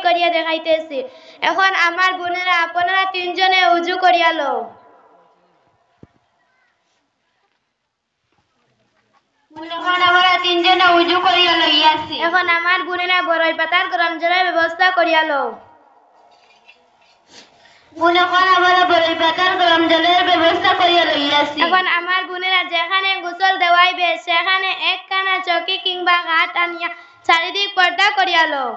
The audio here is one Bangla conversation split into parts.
করিয়া দেখাইতেছি। এখন আমার বোনেরা আপনারা তিনজনে উজু করিয়া লও। এখন আমরা তিনজনে উজু করিয়া লইয়াছি। এখন আমার বোনেরা বড়ই পাতার গরম জলের ব্যবস্থা করিয়া লও। এখন আমরা বড়ই পাতার গরম জলের ব্যবস্থা করিয়া লইয়াছি। এখন আমার বোনেরা যেখানে গোসল দেওয়াইবে সেখানে একখানা চৌকি কিংবা ঘাট আনিয়া চারিদিক পর্দা করিয়া লও।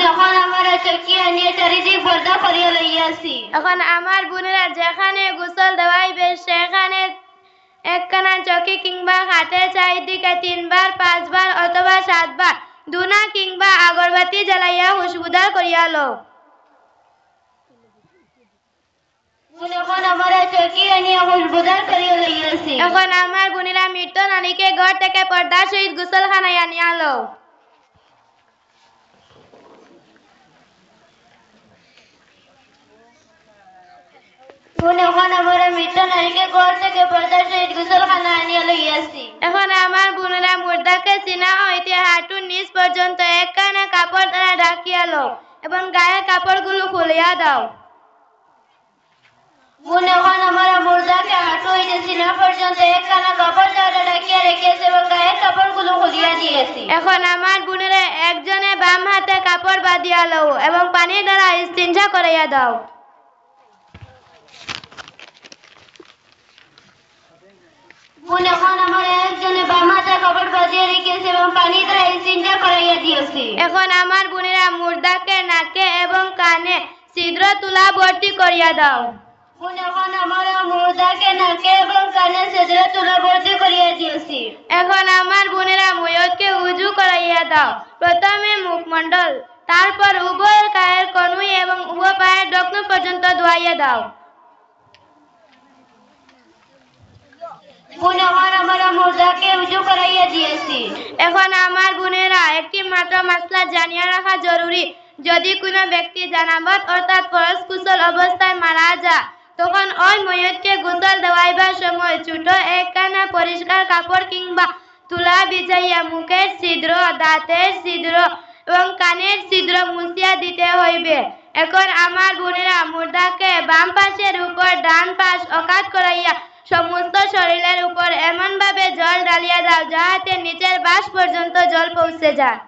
এখন আমরা চৌকি আনিয়া চারিদিক পর্দা করিয়া লইয়াছি। এখন আমার বোনেরা যেখানে গোসল দেওয়াইবে সেখানে একখানা চৌকি কিংবা ঘাটের চারিদিকে 3 বার 5 বার অথবা 7 বার ধুনা কিংবা আগরবাতি জ্বালাইয়া খুশবুদার করিয়া লও। এখন আমরা চৌকি আনিয়া খুশবুদার করিয়া লইয়াছি। এখন আমার বোনেরা মৃত নারীকে ঘর থেকে পর্দার সহিত গোসলখানায় আনিয়া লও। এখন আমরা মৃত নারীকে ঘর থেকে পর্দার সহিত গোসলখানা আনিয়া লইয়াছি। এখন আমার বোনেরা মুর্দাকে সিনা হইতে হাঁটুর নিচ পর্যন্ত একখানা কাপড় দ্বারা ঢাকিয়া লও এবং গায়ের কাপড়গুলো খুলিয়া দাও। এখন আমরা মুর্দাকে হাঁটু হইতে সিনা পর্যন্ত একখানা কাপড় দ্বারা ঢাকিয়া রেখেছি এবং গায়ের কাপড়গুলো খুলিয়া দিয়েছি। এখন আমার বোনেরা একজনে বাম হাতে কাপড় বাঁধিয়া লও এবং পানি দ্বারা ইস্তিনজা করাইয়া দাও। এখন আমরা একজনে বাম হাতে কাপড় বাঁধিয়া রেখেছি এবং পানি দ্বারা ইস্তিনজা করাইয়া দিয়েছি। এখন আমার বোনেরা মুর্দাকে নাকে এবং কানে ছিদ্র তুলা ভর্তি করিয়া দাও। এখন আমরা মুর্দাকে নাকে এবং কানে ছিদ্র তুলা ভর্তি করিয়া দিয়েছি। এখন আমার বোনেরা ময়ূরকে উজু করাইয়া দাও। প্রথমে মুখমণ্ডল, তারপর উভয় গায়ের কনুই এবং উভয় পায়ের ডকনু পর্যন্ত ধোয়াইয়া দাও। এখন আমরা মুর্দাকে উজু করাইয়া দিয়েছি। এখন আমার বোনেরা একটি মাত্র মাসলা জানিয়া রাখা জরুরি। যদি কোনো ব্যক্তি জানাবত অর্থাৎ ফরজ কুশল অবস্থায় মারা যায় তখন ওই ময়ূরকে গোসল দেওয়াইবার সময় ছোট একখানা পরিষ্কার কাপড় কিংবা তুলা বিছাইয়া মুখের ছিদ্র, দাঁতের ছিদ্র এবং কানের ছিদ্র মুছিয়া দিতে হইবে। এখন আমার বোনেরা মুর্দাকে বাম পাশের উপর ডান পাশ অকাত করাইয়া সমস্ত শরীরের উপর এমনভাবে জল ঢালিয়া দাও যাহাতে নিচের বাস পর্যন্ত জল পৌঁছে যায়।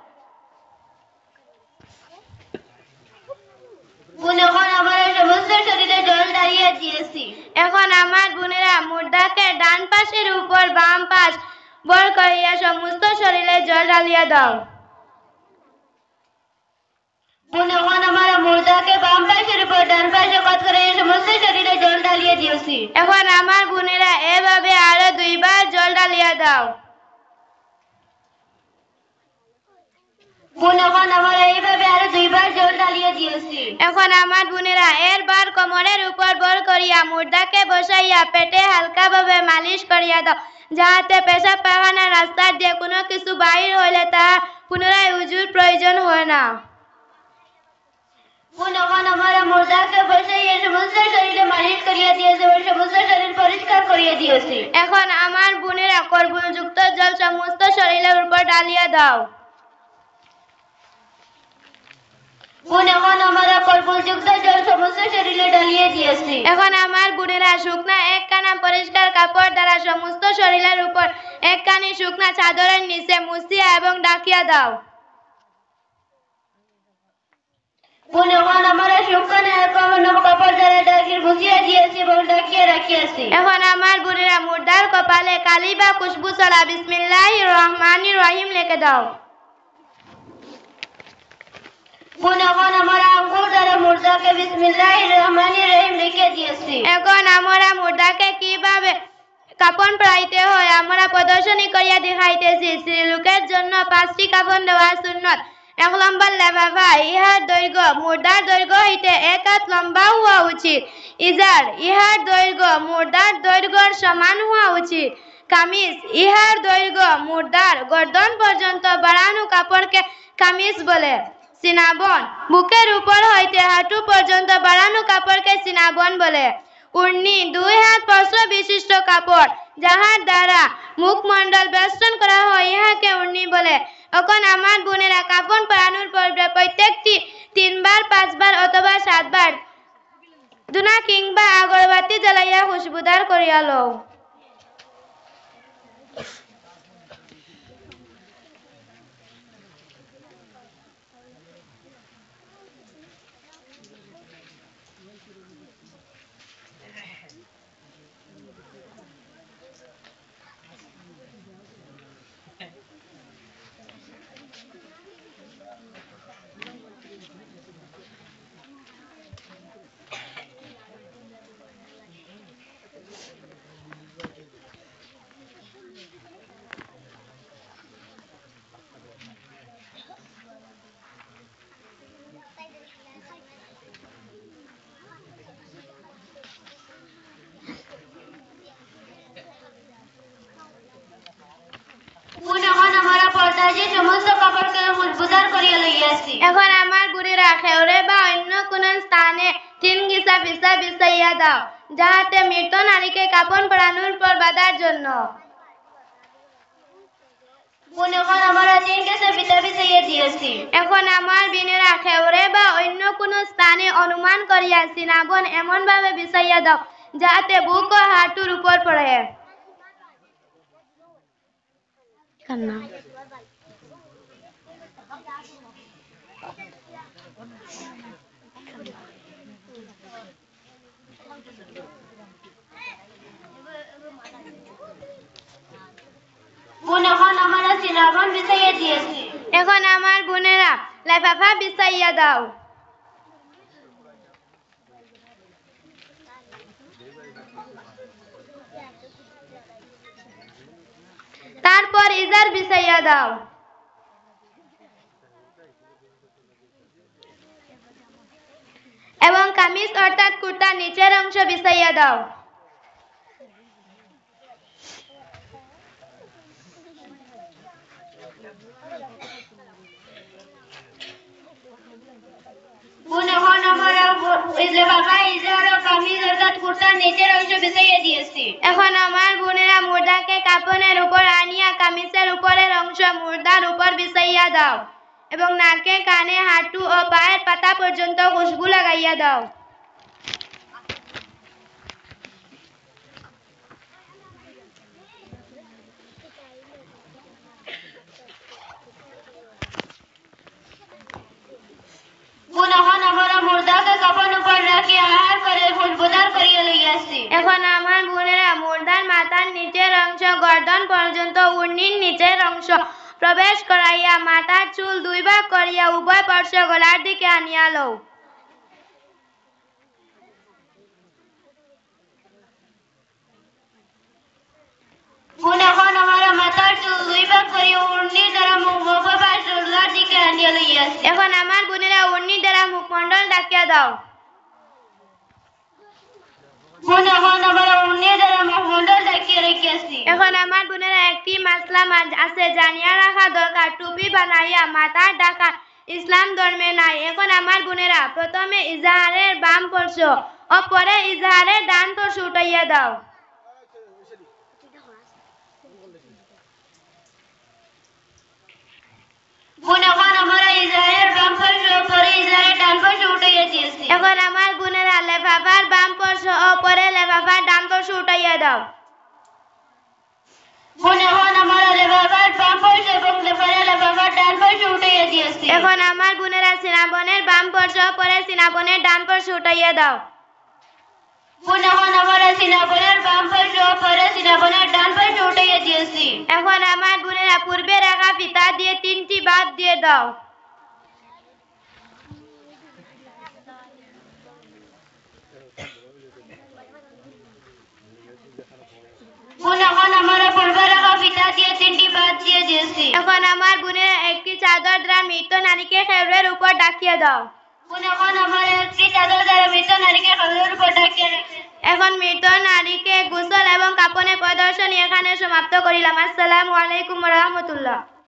এখন আমরা সমস্ত শরীরে জল ঢালিয়া দিয়েছি। এখন আমার বোনেরা মুর্দাকে ডান পাশের উপর বাম পাশ বর করিয়া সমস্ত শরীরে জল ঢালিয়া দাও। এখন আমরা মুর্দাকে বাম পাশের উপর ডান পাশে কাত করিয়া সমস্ত শরীরে জল ঢালিয়া দিয়েছি। এখন আমার বোনেরা এভাবে আরো 2 বার জল ঢালিয়া দাও। এখন আমরা এইভাবে আরো 2 বার জল ঢালিয়া দিয়েছি। এখন আমার বোনেরা এরবার কোমরের উপর বর করিয়া মুর্দাকে বসাইয়া পেটে হালকাভাবে মালিশ করিয়া দাও যাহাতে পেশাব পায়খানা রাস্তা দিয়ে কোনো কিছু বাহির হইলে তা পুনরায় উজুর প্রয়োজন হয় না। এখন আমরা মুর্দাকে বসাইয়া সমস্ত শরীরে মালিশ করিয়া দিয়েছি এবং সমস্ত শরীর পরিষ্কার করিয়া দিয়েছি। এখন আমার বোনেরা কর্পূরযুক্ত জল সমস্ত শরীরের উপর ঢালিয়া দাও। এখন আমরা কর্পূরযুক্ত জল সমস্ত শরীরে ঢালিয়ে দিয়েছি। এখন আমার বোনেরা শুকনা একখানা পরিষ্কার কাপড় দ্বারা সমস্ত শরীরের উপর একখানি শুকনা চাদরের নিচে মুছিয়া এবং ঢাকিয়া দাও। এখন আমরা শুকনা কাপড় দ্বারা ঢাকিয়ে মুছিয়া দিয়েছি এবং ঢাকিয়ে রাখিয়াছি। এখন আমার বোনেরা মুর্দার কপালে কালি বা খুশবু ছড়া বিসমিল্লাহির রহমানির রহিম লিখে দাও। এখন আমরা আঙ্গুল দ্বারা মুর্দাকে বিসমিল্লাহির রহমানির রহিম লিখে দিয়েছি। এখন আমরা মুর্দাকে কিভাবে কাফন পরাইতে হয় আমরা প্রদর্শনী করিয়া দেখাইতেছি। স্ত্রীলোকের জন্য 5টি কাফন দেওয়া সুন্নত। 1 নম্বর লেফাফা, ইহার দৈর্ঘ্য মুর্দার দৈর্ঘ্য হইতে 1 হাত লম্বা হওয়া উচিত। ইজার, ইহার দৈর্ঘ্য মুর্দার দৈর্ঘ্যের সমান হওয়া উচিত। কামিজ, ইহার দৈর্ঘ্য মুর্দার গর্দন পর্যন্ত বাড়ানো কাপড়কে কামিজ বলে। সিনাবন বুকের উপর হইতে হাঁটু পর্যন্ত বাড়ানো কাপড়কে সিনাবন বলে। উর্নি 2 হাত স্পর্শ বিশিষ্ট কাপড় যাহার দ্বারা মুখমণ্ডল বেষ্টন করা হয় ইহাকে উর্নি বলে। এখন আমার বোনেরা কাফন পরানোর পূর্বে প্রত্যেকটি 3 বার 5 বার অথবা 7 বার ধুনা কিংবা আগরবাতি জ্বালাইয়া খুশবুদার করিয়া লও। এখন আমার বুড়িরা খেউরে বা অন্য কোন স্থানে 3 গিসা পিসা বিছাইয়া দাও যাহাতে মৃত নারীকে কাফন পরানোর পর বাঁধার জন্য। এখন আমার বিনেরা খেউরে বা অন্য কোন স্থানে অনুমান করিয়া সিনাবন এমন ভাবে বিছাইয়া দাও যাহাতে বুক ও হাঁটুর উপর পড়ে। এখন আমার বোনেরা লেফাফা বিছাইয়া দাও। তারপর ইজার বিছাইয়া দাও। এবং কামিজ অর্থাৎ কুর্তার নিচের অংশ বিছাইয়া দাও। এখন আমার বোনেরা মুর্দাকে কাফনের উপর আনিয়া কামিজের উপরের অংশ মুর্দার উপর বিছাইয়া দাও এবং নাকে কানে হাঁটু ও পায়ের পাতা পর্যন্ত খুশবু লাগাইয়া দাও। এখন আমার বোনেরা মুর্দার মাথার নিচের অংশ গর্দন পর্যন্ত উর্নির নিচের অংশ প্রবেশ করাইয়া মাথার চুল 2 ভাগ করিয়া উভয় পার্শ্ব গলার দিকে আনিয়া লও। এখন আমার বোনেরা উর্নি দ্বারা মুখমণ্ডল ঢাকিয়া দাও। এখন আমার বোনেরা একটি মাসলা আছে জানিয়া রাখা দরকার, টুপি বানাইয়া মাথার ঢাকা ইসলাম ধর্মে নাই। এখন আমার বোনেরা প্রথমে ইজাহারের বাম পার্শ্ব ও পরে ইজাহারের ডান পার্শ্ব উঠাইয়া দাও। এখন আমার বোনেরা লেফাফার বাম পার্শ্ব ও পরে লেফাফার ডান পার্শ্ব উঠাইয়া দাও। এখন আমার বোনেরা সিনাবনের বাম পার্শ্ব ও পরে সিনাবনের ডান পার্শ্ব উঠাইয়া দাও। এখন আমার বোনেরা পূর্বে রাখা ফিতা দিয়ে 3টি বাদ দিয়ে দাও। এখন আমার বোনেরা একটি চাদর দ্বারা মৃত নারীকে খেউরের উপর ঢাকিয়ে দাও। এখন মৃত নারীকে গোসল এবং কাফনের প্রদর্শনী এখানে সমাপ্ত করিলাম। আসসালামু আলাইকুম ওয়া রাহমাতুল্লাহ।